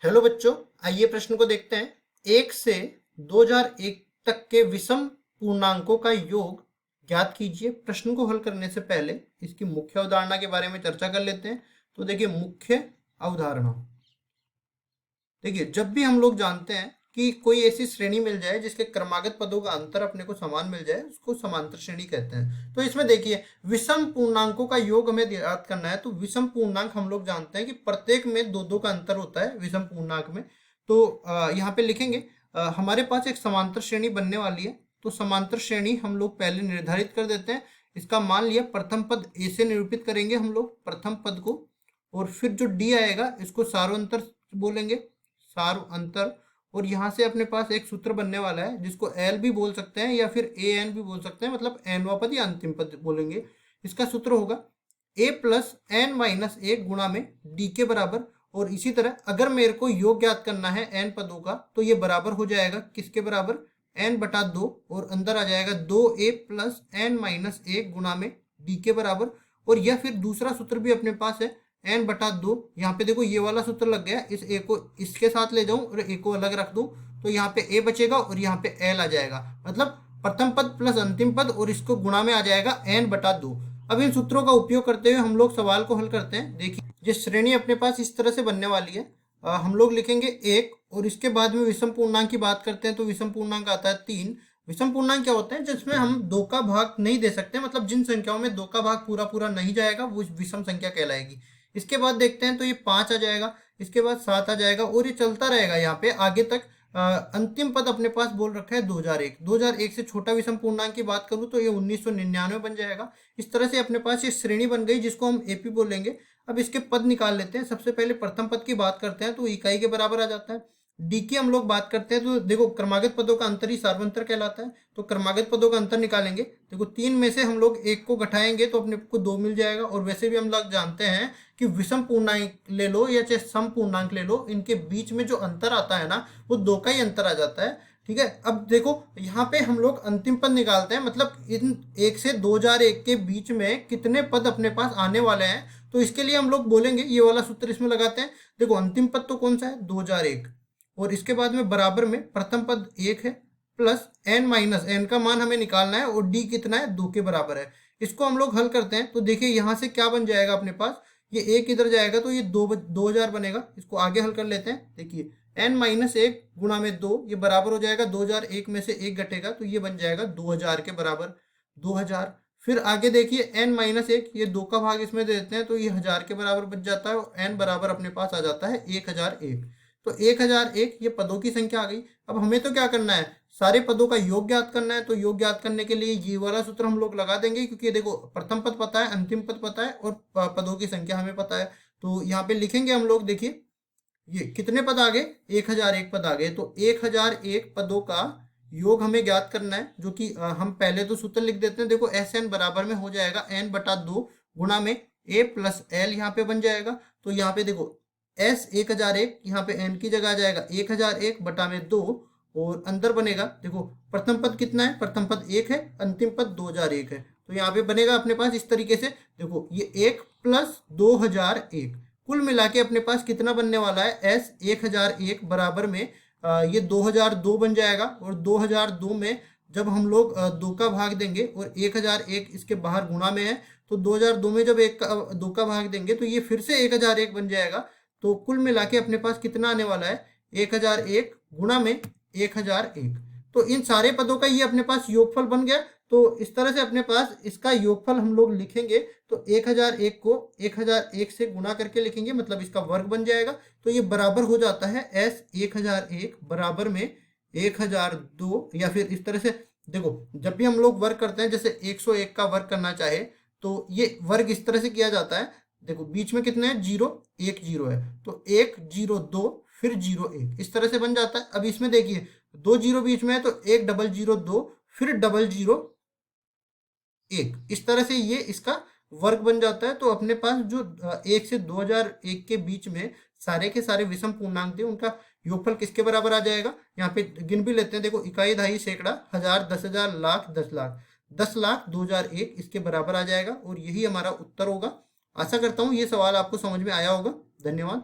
Hello बच्चों, आइए प्रश्न को देखते हैं। 1 से 2001 तक के विषम पूर्णांकों का योग ज्ञात कीजिए। प्रश्न को हल करने से पहले इसकी मुख्य अवधारणा के बारे में चर्चा कर लेते हैं। तो देखिए, मुख्य अवधारणा। देखिए, जब भी हम लोग जानते हैं कि कोई ऐसी श्रेणी मिल जाए जिसके क्रमागत पदों का अंतर अपने को समान मिल जाए, उसको समांतर श्रेणी कहते हैं। तो इसमें देखिए, विषम पूर्णांकों का योग हमें याद करना है। तो विषम पूर्णांक हम लोग जानते हैं कि प्रत्येक में दो दो का अंतर होता है विषम पूर्णांक में। तो यहाँ पे लिखेंगे, हमारे पास एक समांतर श्रेणी बनने वाली है। तो समांतर श्रेणी हम लोग पहले निर्धारित कर देते हैं। इसका मान लिया प्रथम पद ए से निरूपित करेंगे हम लोग प्रथम पद को, और फिर जो डी आएगा इसको सार्वंतर बोलेंगे, सार्व अंतर। और यहाँ से अपने पास एक सूत्र बनने वाला है जिसको एल भी बोल सकते हैं या फिर ए एन भी बोल सकते हैं, मतलब एनवा पद या अंतिम पद बोलेंगे। इसका सूत्र होगा ए प्लस एन माइनस एक गुणा में डी के बराबर। और इसी तरह अगर मेरे को योग ज्ञात करना है एन पदों का, तो ये बराबर हो जाएगा किसके बराबर, एन बटा दो, और अंदर आ जाएगा दो ए प्लस एन माइनस एक गुणा में डी के बराबर। और यह फिर दूसरा सूत्र भी अपने पास है, एन बटा दो। यहाँ पे देखो ये वाला सूत्र लग गया, इस ए को इसके साथ ले जाऊं और ए को अलग रख दूं, तो यहाँ पे ए बचेगा और यहाँ पे एल आ जाएगा, मतलब प्रथम पद प्लस अंतिम पद, और इसको गुणा में आ जाएगा एन बटा दो। अब इन सूत्रों का उपयोग करते हुए हम लोग सवाल को हल करते हैं। देखिए, ये श्रेणी अपने पास इस तरह से बनने वाली है। हम लोग लिखेंगे एक, और इसके बाद में विषम पूर्णांक की बात करते हैं। तो विषम पूर्णांक आता है 3। विषम पूर्णांक क्या होते हैं, जिसमें हम दो का भाग नहीं दे सकते, मतलब जिन संख्याओं में दो का भाग पूरा पूरा नहीं जाएगा वो विषम संख्या कहलाएगी। इसके बाद देखते हैं तो ये 5 आ जाएगा, इसके बाद 7 आ जाएगा, और ये चलता रहेगा यहाँ पे आगे तक। अंतिम पद अपने पास बोल रखा है 2001। 2001 से छोटा विषम पूर्णांक की बात करूँ तो ये 1999 बन जाएगा। इस तरह से अपने पास ये श्रेणी बन गई जिसको हम एपी बोलेंगे। अब इसके पद निकाल लेते हैं। सबसे पहले प्रथम पद की बात करते हैं, तो इकाई के बराबर आ जाता है। डी की हम लोग बात करते हैं, तो देखो क्रमागत पदों का अंतर ही सार्वंतर कहलाता है। तो क्रमागत पदों का अंतर निकालेंगे। देखो 3 में से हम लोग एक को घटाएंगे तो अपने को 2 मिल जाएगा। और वैसे भी हम लोग जानते हैं कि विषम पूर्णांक ले लो या चाहे सम पूर्णांक ले लो, इनके बीच में जो अंतर आता है ना, वो 2 का ही अंतर आ जाता है। ठीक है, अब देखो यहाँ पे हम लोग अंतिम पद निकालते हैं, मतलब इन 1 से 2001 के बीच में कितने पद अपने पास आने वाले हैं। तो इसके लिए हम लोग बोलेंगे, ये वाला सूत्र इसमें लगाते हैं। देखो अंतिम पद तो कौन सा है, 2001, और इसके बाद में बराबर में प्रथम पद 1 है, प्लस एन माइनस एन का मान हमें निकालना है, और डी कितना है, 2 के बराबर है। इसको हम लोग हल करते हैं। तो देखिए यहाँ से क्या बन जाएगा अपने पास, ये एक इधर जाएगा तो ये 2000 बनेगा। इसको आगे हल कर लेते हैं। देखिए एन माइनस एक गुणा में 2, ये बराबर हो जाएगा 2001 में से एक घटेगा तो ये बन जाएगा 2000 के बराबर 2000। फिर आगे देखिए एन माइनस एक, ये 2 का भाग इसमें दे देते हैं तो ये 1000 के बराबर बच जाता है, और एन बराबर अपने पास आ जाता है 1001। तो 1001 ये पदों की संख्या आ गई। अब हमें तो क्या करना है, सारे पदों का योग ज्ञात करना है। तो योग ज्ञात करने के लिए ये वाला सूत्र हम लोग लगा देंगे, क्योंकि देखो प्रथम पद पता है, अंतिम पद पता है, और पदों की संख्या हमें पता है। तो यहाँ पे लिखेंगे हम लोग, देखिए ये कितने पद आ गए, 1001 पद आ गए। तो 1001 पदों का योग हमें ज्ञात करना है, जो कि हम पहले तो सूत्र लिख देते हैं। देखो एस एन बराबर में हो जाएगा एन बटा 2 गुणा में ए प्लस एल, यहाँ पे बन जाएगा। तो यहाँ पे देखो एस 1001, यहाँ पे एन की जगह आ जाएगा 1001 बटा में 2, और अंदर बनेगा, देखो प्रथम पद कितना है, प्रथम पद 1 है, अंतिम पद 2001 है। तो यहाँ पे बनेगा अपने पास इस तरीके से। देखो ये 1 प्लस 2001, कुल मिला के अपने पास कितना बनने वाला है, एस 1001 बराबर में ये 2002 बन जाएगा। और 2002 में जब हम लोग 2 का भाग देंगे, और 1001 इसके बाहर गुणा में है, तो 2002 में जब 2 का भाग देंगे तो ये फिर से 1001 बन जाएगा। तो कुल मिला के अपने पास कितना आने वाला है, 1001 गुणा में 1001। तो इन सारे पदों का ये अपने पास योगफल बन गया। तो इस तरह से अपने पास इसका योगफल हम लोग लिखेंगे। तो 1001 को 1001 से गुणा करके लिखेंगे, मतलब इसका वर्ग बन जाएगा। तो ये बराबर हो जाता है एस 1001 बराबर में 1002। या फिर इस तरह से देखो, जब भी हम लोग वर्ग करते हैं, जैसे 101 का वर्ग करना चाहे तो ये वर्ग इस तरह से किया जाता है। देखो बीच में कितने हैं, 0 1 0 है, तो 1 0 2 फिर 0 1, इस तरह से बन जाता है। अब इसमें देखिए 2 0 बीच में है, तो 1 डबल 0 2 फिर डबल 0 1, इस तरह से ये इसका वर्ग बन जाता है। तो अपने पास जो 1 से 2001 के बीच में सारे के सारे विषम पूर्णांक थे, उनका योगफल किसके बराबर आ जाएगा, यहाँ पे गिन भी लेते हैं। देखो इकाई, दहाई, सैकड़ा, हजार, 10,000, लाख, 10 लाख, 10 लाख 2001 इसके बराबर आ जाएगा, और यही हमारा उत्तर होगा। आशा करता हूँ ये सवाल आपको समझ में आया होगा। धन्यवाद।